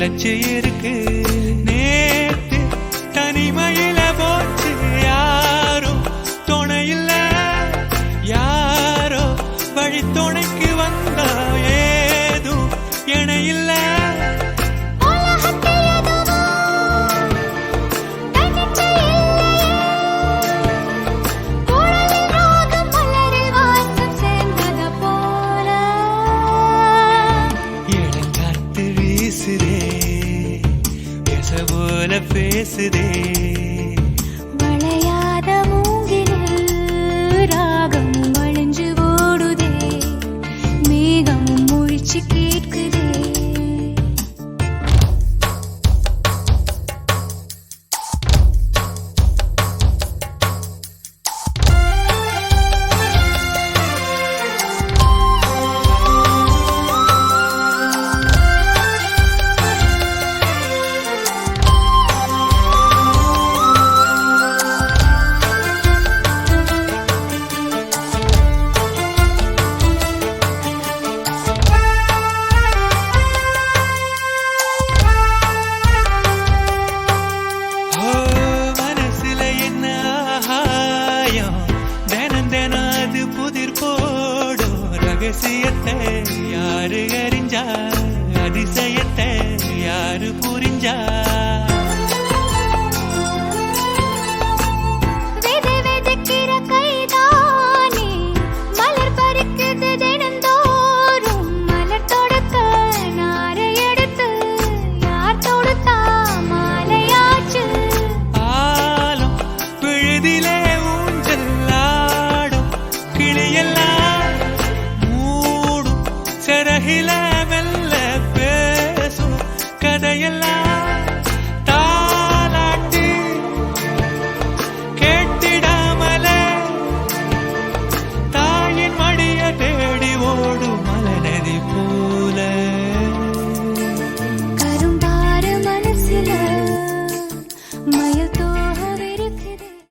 நிலச்சி இருக்கு. நேத்து தனிமையில போச்சு யாரும் துணையில்ல, யாரோ வழி துணைக்கு வந்தா ஏதும் இணையில்ல. போல பேசுதே வளையாத மூங்கிலில் ராகமும் அழிஞ்சு ஓடுதே, மேகமும் முழிச்சு கேட்குதே. ரகசியத்தை யாரு அறிஞ்சா, அதிசயத்தை யாரு புரிஞ்சா. வெதைக்கிற கைதானே மலர் பறிக்குது தினந்தோறும், மலர் தொடுக்க நாரை எடுத்து யார் தொடுத்தா மாலையாச்சு. ஆலம் விழுதிலே ஊஞ்சல் ஆடும் கிளியெல்லாம் மூடும் சிறகில